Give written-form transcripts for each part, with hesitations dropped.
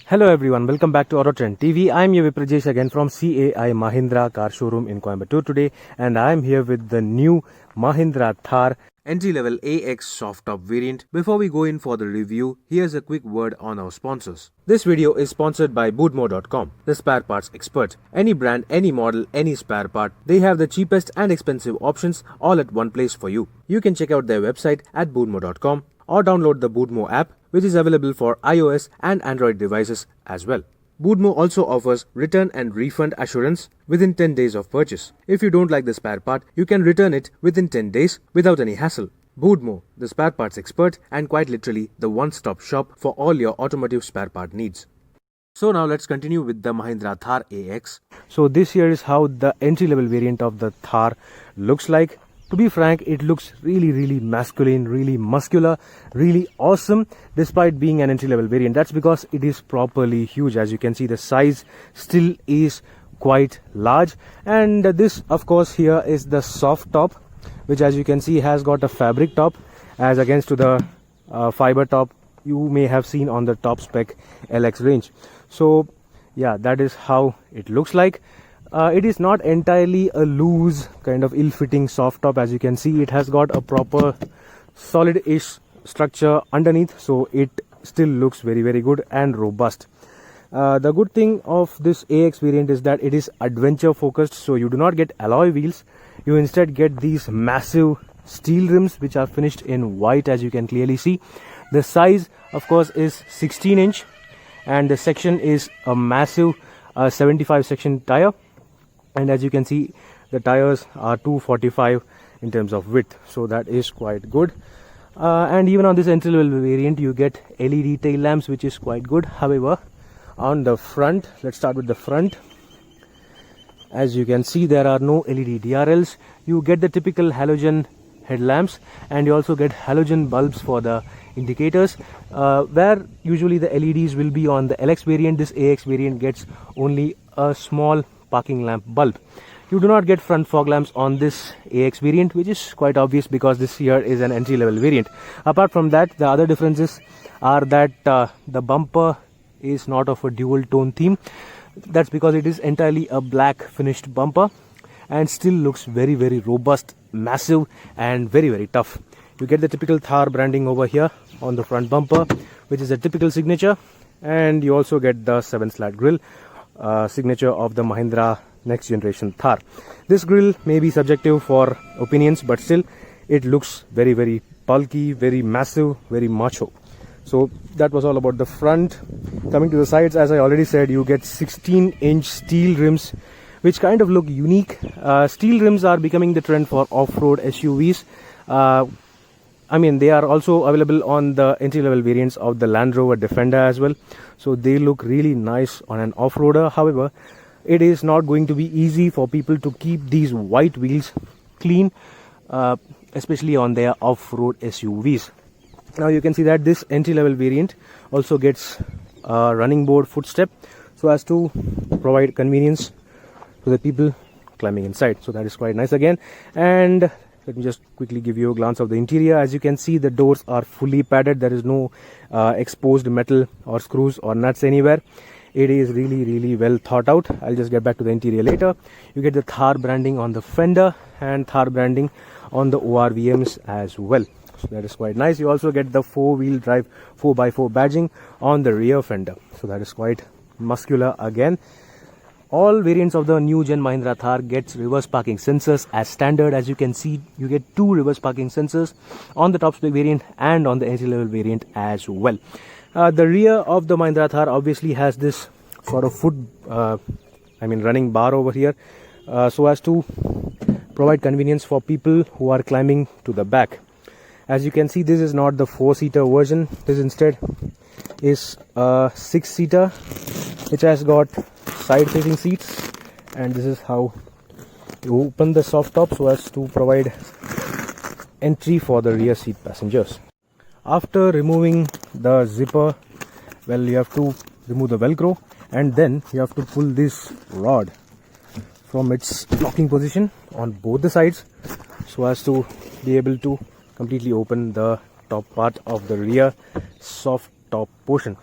Hello everyone, welcome back to Autotrend TV. I'm your Viprajesh again from CAI Mahindra car showroom in Coimbatore today, and I'm here with the new Mahindra Thar entry-level AX soft top variant. Before we go in for the review, here's a quick word on our sponsors. This video is sponsored by Boodmo.com, the spare parts expert. Any brand, any model, any spare part, they have the cheapest and expensive options all at one place for you. You can check out their website at Boodmo.com or download the Boodmo app, which is available for iOS and Android devices as well. Boodmo also offers return and refund assurance within 10 days of purchase. If you don't like the spare part, you can return it within 10 days without any hassle. Boodmo, the spare parts expert and quite literally the one-stop shop for all your automotive spare part needs. So now let's continue with the Mahindra Thar AX. So this here is how the entry-level variant of the Thar looks like. To be frank, it looks really masculine, really muscular, really awesome despite being an entry-level variant. That's because it is properly huge. As you can see, the size still is quite large. And this, of course, here is the soft top, which as you can see has got a fabric top as against to the fiber top you may have seen on the top spec LX range. So yeah, that is how it looks like. It is not entirely a loose kind of ill-fitting soft top. As you can see, it has got a proper solid-ish structure underneath, so it still looks very good and robust. The good thing of this AX variant is that it is adventure focused, so you do not get alloy wheels. You instead get these massive steel rims which are finished in white, as you can clearly see. The size, of course, is 16-inch and the section is a massive 75 section tire. And as you can see, the tires are 245 in terms of width, so that is quite good. And even on this entry-level variant, you get LED tail lamps, which is quite good. However, on the front, let's start with the front. As you can see, there are no LED DRLs. You get the typical halogen headlamps, and you also get halogen bulbs for the indicators. Where usually the LEDs will be on the LX variant, this AX variant gets only a small parking lamp bulb. You do not get front fog lamps on this AX variant, which is quite obvious because this here is an entry level variant. Apart from that, the other differences are that the bumper is not of a dual tone theme. That's because it is entirely a black finished bumper and still looks very robust, massive and very tough. You get the typical Thar branding over here on the front bumper, which is a typical signature, and you also get the 7-slat grille, signature of the Mahindra next generation Thar. This grille may be subjective for opinions, but still it looks very bulky, very massive, very macho. So that was all about the front. Coming to the sides, as I already said, you get 16-inch steel rims, which kind of look unique. Steel rims are becoming the trend for off-road SUVs. I mean, they are also available on the entry-level variants of the Land Rover Defender as well. So they look really nice on an off-roader. However, it is not going to be easy for people to keep these white wheels clean, especially on their off-road SUVs. Now you can see that this entry-level variant also gets a running board footstep, so as to provide convenience to the people climbing inside. So that is quite nice again. And let me just quickly give you a glance of the interior. As you can see, the doors are fully padded. There is no exposed metal or screws or nuts anywhere. It is really well thought out. I'll just get back to the interior later. You get the Thar branding on the fender and Thar branding on the ORVMs as well. So that is quite nice. You also get the 4-wheel drive 4x4 badging on the rear fender. So that is quite muscular again. All variants of the new gen Mahindra Thar gets reverse parking sensors as standard. As you can see, you get 2 reverse parking sensors on the top spec variant and on the entry level variant as well. The rear of the Mahindra Thar obviously has this sort of running bar over here, so as to provide convenience for people who are climbing to the back. As you can see, this is not the 4-seater version. This instead is a 6-seater, which has got side facing seats, and this is how you open the soft top so as to provide entry for the rear seat passengers. After removing the zipper, well, you have to remove the velcro, and then you have to pull this rod from its locking position on both the sides so as to be able to completely open the top part of the rear soft top portion.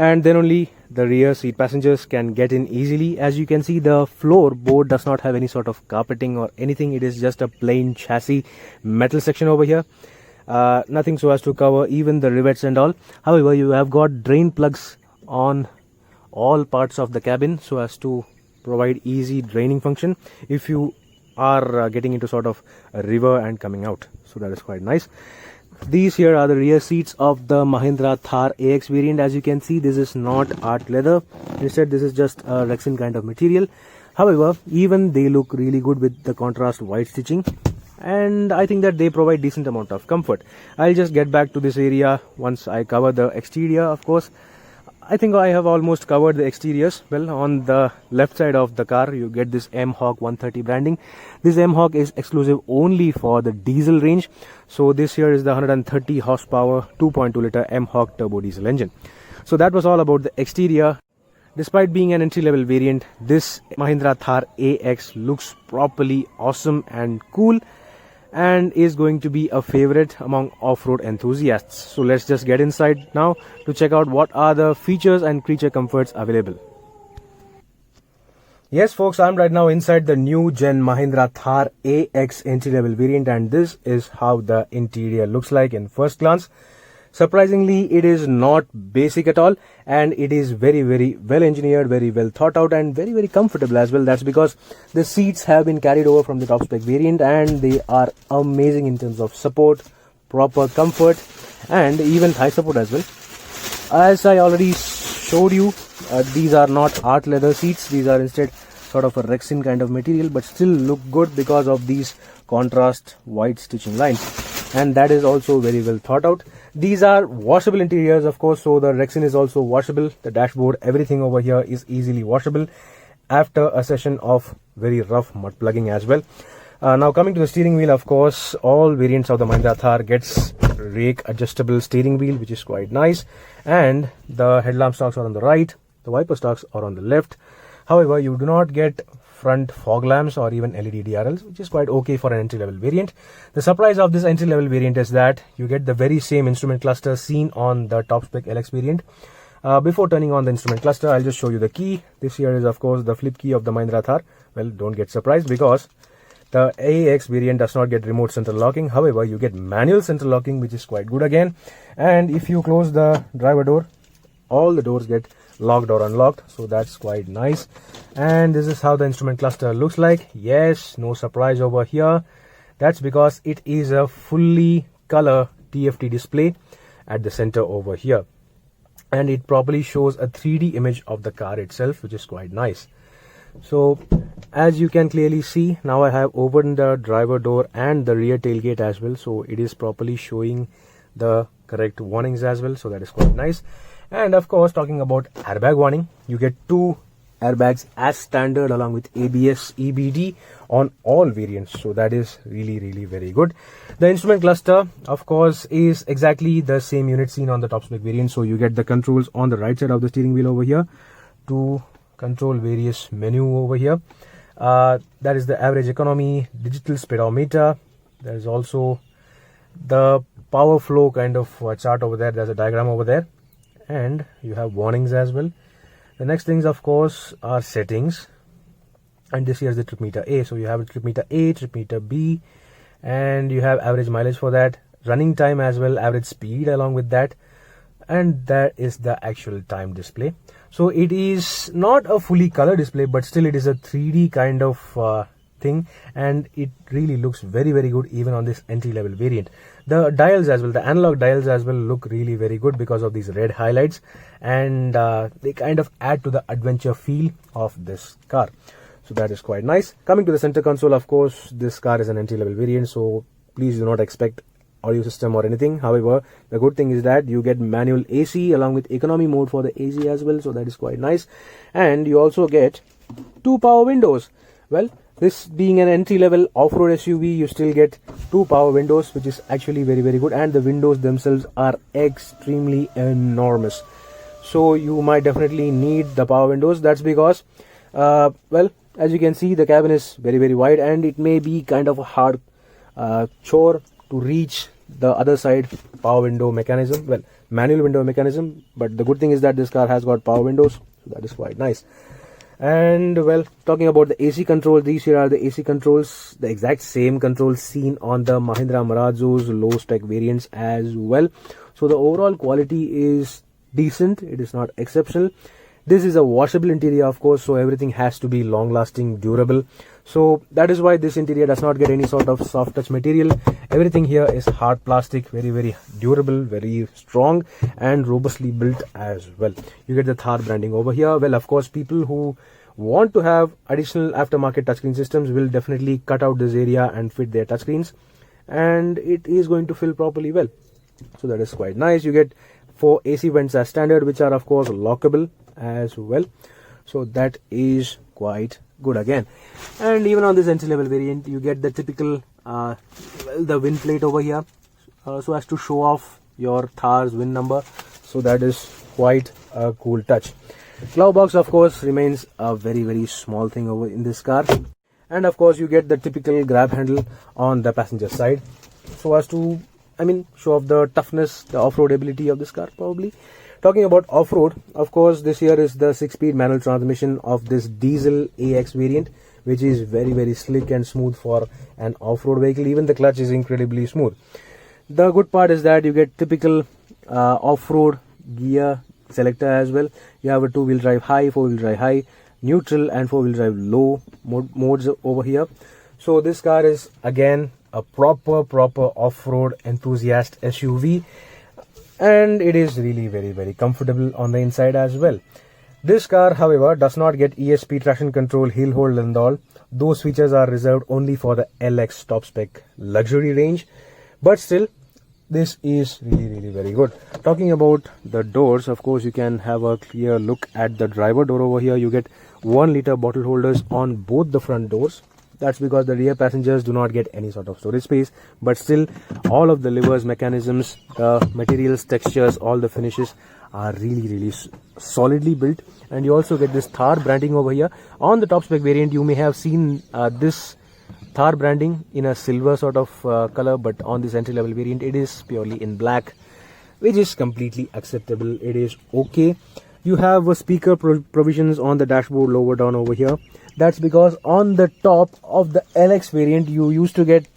and then only the rear seat passengers can get in easily. As you can see, the floorboard does not have any sort of carpeting or anything. It is just a plain chassis metal section over here. Nothing so as to cover even the rivets and all. However, you have got drain plugs on all parts of the cabin so as to provide easy draining function if you are getting into sort of a river and coming out. So that is quite nice. These here are the rear seats of the Mahindra Thar AX variant. As you can see, this is not art leather. Instead, this is just a Rexin kind of material. However, even they look really good with the contrast white stitching, and I think that they provide decent amount of comfort. I'll just get back to this area once I cover the exterior. Of course, I think I have almost covered the exteriors. Well, on the left side of the car, you get this M-Hawk 130 branding. This M-Hawk is exclusive only for the diesel range. So this here is the 130 horsepower 2.2 liter M-Hawk turbo diesel engine. So that was all about the exterior. Despite being an entry-level variant, this Mahindra Thar AX looks properly awesome and cool, and is going to be a favorite among off-road enthusiasts. So let's just get inside now to check out what are the features and creature comforts available. Yes folks, I'm right now inside the new gen Mahindra Thar AX entry-level variant, and this is how the interior looks like in first glance. Surprisingly, it is not basic at all, and it is very well engineered, very well thought out, and very comfortable as well. That's because the seats have been carried over from the top spec variant, and they are amazing in terms of support, proper comfort, and even thigh support as well. As I already showed you, these are not art leather seats. These are instead sort of a Rexin kind of material, but still look good because of these contrast white stitching lines, and that is also very well thought out. These are washable interiors, of course, so the Rexin is also washable. The dashboard, everything over here is easily washable after a session of very rough mud plugging as well. Now coming to the steering wheel, of course, all variants of the Mahindra Thar gets rake adjustable steering wheel, which is quite nice, and the headlamp stalks are on the right, the wiper stalks are on the left. However, you do not get front fog lamps or even LED DRLs, which is quite okay for an entry-level variant. The surprise of this entry-level variant is that you get the very same instrument cluster seen on the top spec LX variant. Before turning on the instrument cluster, I'll just show you the key. This here is of course the flip key of the Mahindra Thar. Well, don't get surprised because the AX variant does not get remote central locking. However, you get manual central locking, which is quite good again. And if you close the driver door, all the doors get locked or unlocked, so that's quite nice. And this is how the instrument cluster looks like. Yes, no surprise over here. That's because it is a fully color TFT display at the center over here, and it properly shows a 3D image of the car itself, which is quite nice. So as you can clearly see, now I have opened the driver door and the rear tailgate as well, so it is properly showing the correct warnings as well, so that is quite nice. And of course, talking about airbag warning, you get 2 airbags as standard along with ABS EBD on all variants, so that is really very good. The instrument cluster, of course, is exactly the same unit seen on the top spec variant, so you get the controls on the right side of the steering wheel over here to control various menu over here. That is the average economy, digital speedometer. There is also the power flow kind of chart over there. There's a diagram over there, and you have warnings as well. The next things, of course, are settings, and this here is the trip meter A. So you have a trip meter A, trip meter B, and you have average mileage for that, running time as well, average speed along with that, and that is the actual time display. So it is not a fully color display, but still it is a 3D kind of thing, and it really looks very good even on this entry level variant. The dials as well, the analog dials as well, look really very good because of these red highlights, and they kind of add to the adventure feel of this car, so that is quite nice. Coming to the center console, of course, this car is an entry level variant, so please do not expect audio system or anything. However, the good thing is that you get manual AC along with economy mode for the AC as well, so that is quite nice. And you also get 2 power windows. Well, this being an entry-level off-road SUV, you still get 2 power windows, which is actually very good, and the windows themselves are extremely enormous. So you might definitely need the power windows. That's because, well, as you can see, the cabin is very wide, and it may be kind of a hard chore to reach the other side power window mechanism. Well, manual window mechanism, but the good thing is that this car has got power windows, so that is quite nice. And well, talking about the AC controls, these here are the AC controls, the exact same controls seen on the Mahindra Marazzo's low spec variants as well. So the overall quality is decent, it is not exceptional. This is a washable interior, of course, so everything has to be long lasting, durable. So that is why this interior does not get any sort of soft touch material. Everything here is hard plastic, very durable, very strong and robustly built as well. You get the Thar branding over here. Well, of course, people who want to have additional aftermarket touchscreen systems will definitely cut out this area and fit their touchscreens, and it is going to fill properly well. So that is quite nice. You get 4 AC vents as standard, which are of course lockable as well. So that is quite good again. And even on this entry level variant, you get the typical the VIN plate over here, so as to show off your Thar's VIN number. So that is quite a cool touch. Glove box, of course, remains a very small thing over in this car. And of course, you get the typical grab handle on the passenger side, so as to, show off the toughness, the off-road ability of this car probably. Talking about off-road, of course, this here is the 6-speed manual transmission of this diesel AX variant, which is very slick and smooth for an off-road vehicle. Even the clutch is incredibly smooth. The good part is that you get typical off-road gear selector as well. You have a 2-wheel drive high, 4-wheel drive high, neutral and 4-wheel drive low modes over here. So this car is again a proper off-road enthusiast SUV, and it is really very comfortable on the inside as well. This car, however, does not get ESP traction control, hill hold and all. Those features are reserved only for the LX top spec luxury range, but still this is really very good. Talking about the doors, of course, you can have a clear look at the driver door over here. You get 1 liter bottle holders on both the front doors. That's because the rear passengers do not get any sort of storage space, but still all of the levers, mechanisms, the materials, textures, all the finishes are really solidly built. And you also get this Thar branding over here. On the top spec variant, you may have seen this Thar branding in a silver sort of color, but on this entry level variant it is purely in black, which is completely acceptable. It is okay. You have a speaker provisions on the dashboard lower down over here. That's because on the top of the LX variant you used to get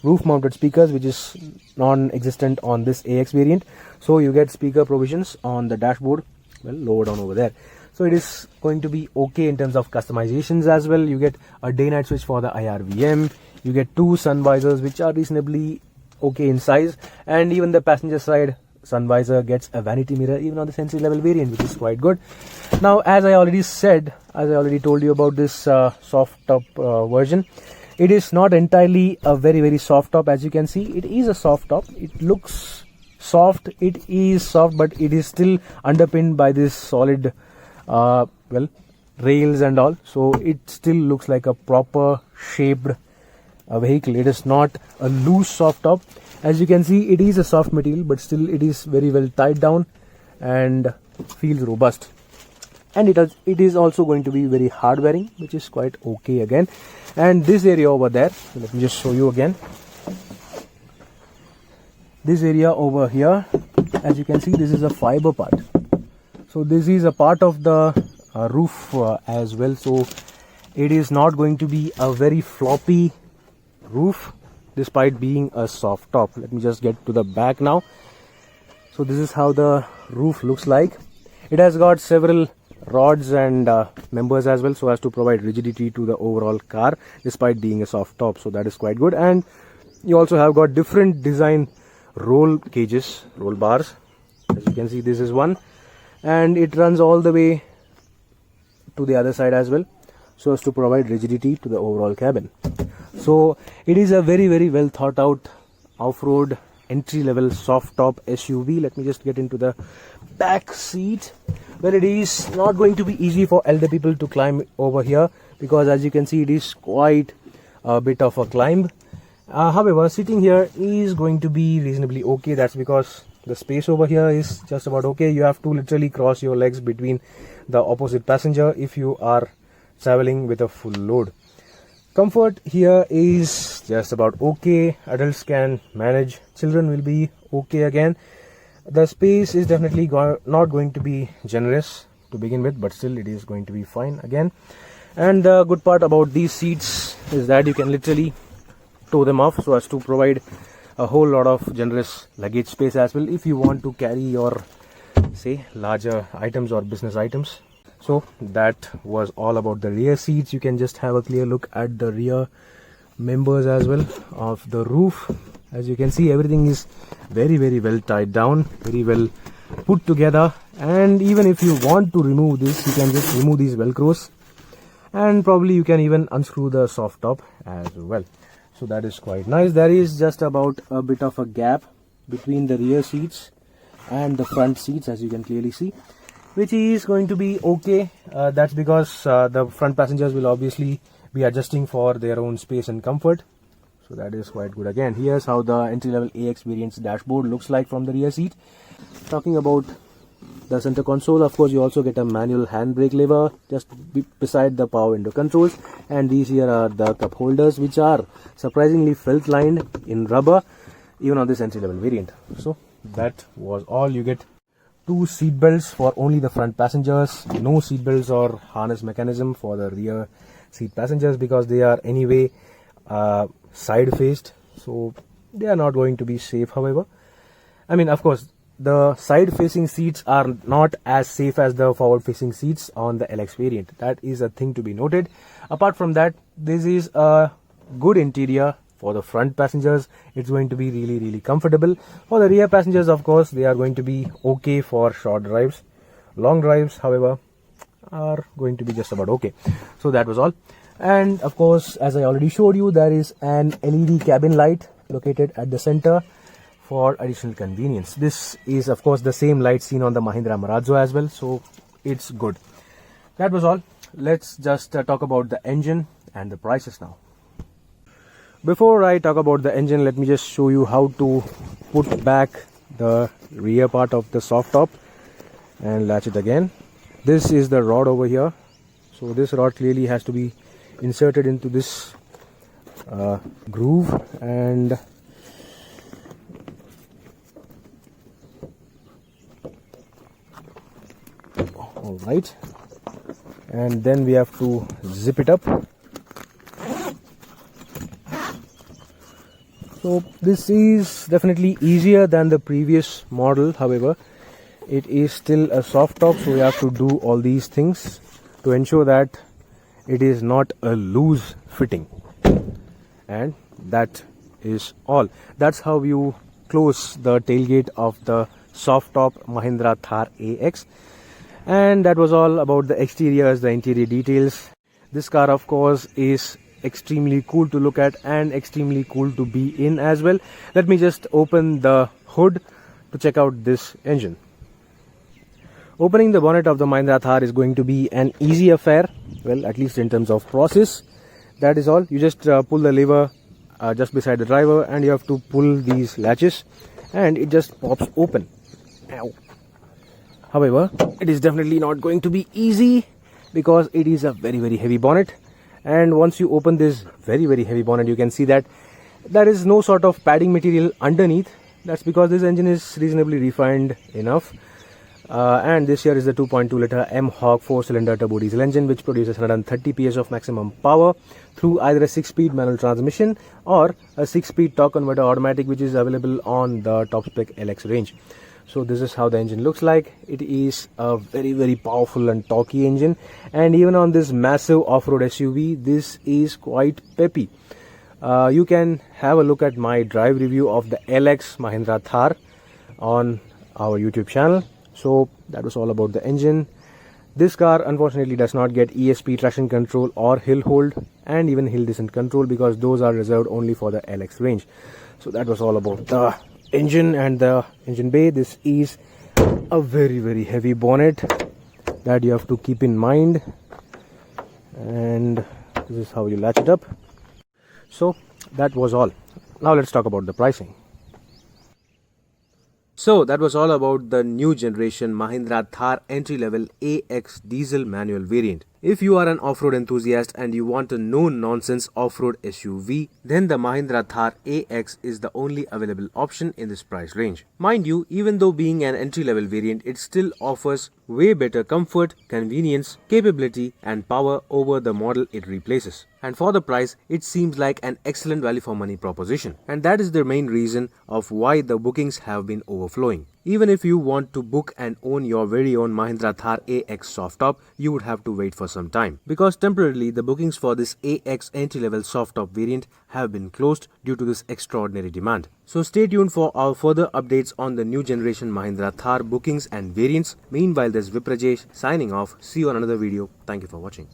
roof mounted speakers, which is non-existent on this AX variant. So you get speaker provisions on the dashboard, well, lower down over there. So it is going to be okay in terms of customizations as well. You get a day-night switch for the IRVM. You get 2 sun visors, which are reasonably okay in size, and even the passenger side sun visor gets a vanity mirror even on the entry level variant, which is quite good. Now, as I already told you about this soft top version, it is not entirely a very soft top. As you can see, it is a soft top. It looks soft, it is soft, but it is still underpinned by this solid rails and all, so it still looks like a proper shaped vehicle. It is not a loose soft top. As you can see, it is a soft material, but still it is very well tied down and feels robust. And it is also going to be very hard wearing, which is quite okay again. And this area over there, let me just show you again. This area over here, as you can see, this is a fiber part. So this is a part of the roof as well. So it is not going to be a very floppy roof, despite being a soft top. Let me just get to the back now. So this is how the roof looks like. It has got several rods and members as well, so as to provide rigidity to the overall car despite being a soft top. So that is quite good. And you also have got different design roll cages, roll bars. As you can see, this is one, and it runs all the way to the other side as well, so as to provide rigidity to the overall cabin. So it is a very well thought out off-road entry level soft top SUV. Let me just get into the back seat. Well, it is not going to be easy for elder people to climb over here, because as you can see, it is quite a bit of a climb. However, sitting here is going to be reasonably okay. That's because the space over here is just about okay. You have to literally cross your legs between the opposite passenger if you are traveling with a full load. Comfort here is just about okay. Adults can manage. Children will be okay again. The space is definitely not going to be generous to begin with, but still it is going to be fine again. And the good part about these seats is that you can literally tow them off so as to provide a whole lot of generous luggage space as well if you want to carry your, say, larger items or business items. So that was all about the rear seats. You can just have a clear look at the rear members as well of the roof. As you can see, everything is very well tied down, very well put together. And even if you want to remove this, you can just remove these velcros, and probably you can even unscrew the soft top as well. So that is quite nice. There is just about a bit of a gap between the rear seats and the front seats, as you can clearly see, which is going to be okay. That's because the front passengers will obviously be adjusting for their own space and comfort. So that is quite good. Again, here's how the entry-level AX variant's dashboard looks like from the rear seat. Talking about the center console, of course, you also get a manual handbrake lever just beside the power window controls, and these here are the cup holders, which are surprisingly felt lined in rubber even on this entry-level variant. So that was all. You get 2 seat belts for only the front passengers, no seat belts or harness mechanism for the rear seat passengers because they are anyway side faced, so they are not going to be safe. However, I mean, of course, the side facing seats are not as safe as the forward facing seats on the LX variant. That is a thing to be noted. Apart from that, this is a good interior for the front passengers. It's going to be really comfortable. For the rear passengers, of course, they are going to be okay for short drives. Long drives, however, are going to be just about okay. So that was all. And of course, as I already showed you, there is an LED cabin light located at the center for additional convenience. This is of course the same light seen on the Mahindra Marazzo as well, so it's good. That was all. Let's just talk about the engine and the prices now. Before I talk about the engine, let me just show you how to put back the rear part of the soft top and latch it again. This is the rod over here. So this rod clearly has to be inserted into this groove, and all right, and then we have to zip it up. So this is definitely easier than the previous model. However, it is still a soft top, so we have to do all these things to ensure that it is not a loose fitting. And that is all. That's how you close the tailgate of the soft top Mahindra Thar AX. And that was all about the exteriors, the interior details. This car, of course, is extremely cool to look at and extremely cool to be in as well. Let me just open the hood to check out this engine. Opening the bonnet of the Mahindra Thar is going to be an easy affair, well, at least in terms of process. That is all. You just pull the lever just beside the driver, and you have to pull these latches and it just pops open. Ow. However, it is definitely not going to be easy because it is a very heavy bonnet, and once you open this very heavy bonnet, you can see that there is no sort of padding material underneath. That's because this engine is reasonably refined enough. And this here is the 2.2 liter M-Hawk 4-cylinder turbo diesel engine, which produces 130 PS of maximum power through either a 6-speed manual transmission or a 6-speed torque converter automatic, which is available on the top spec LX range. So this is how the engine looks like. It is a very powerful and torquey engine, and even on this massive off-road SUV, this is quite peppy. You can have a look at my drive review of the LX Mahindra Thar on our YouTube channel. So that was all about the engine. This car unfortunately does not get ESP traction control or hill hold and even hill descent control, because those are reserved only for the LX range. So that was all about the engine and the engine bay. This is a very heavy bonnet that you have to keep in mind, and this is how you latch it up. So that was all. Now let's talk about the pricing. So that was all about the new generation Mahindra Thar entry-level AX diesel manual variant. If you are an off-road enthusiast and you want a no-nonsense off-road SUV, then the Mahindra Thar AX is the only available option in this price range. Mind you, even though being an entry-level variant, it still offers way better comfort, convenience, capability and power over the model it replaces. And for the price, it seems like an excellent value for money proposition. And that is the main reason of why the bookings have been overflowing. Even if you want to book and own your very own Mahindra Thar AX soft top, you would have to wait for some time. Because temporarily, the bookings for this AX entry-level soft top variant have been closed due to this extraordinary demand. So stay tuned for our further updates on the new generation Mahindra Thar bookings and variants. Meanwhile, this is Viprajesh signing off. See you on another video. Thank you for watching.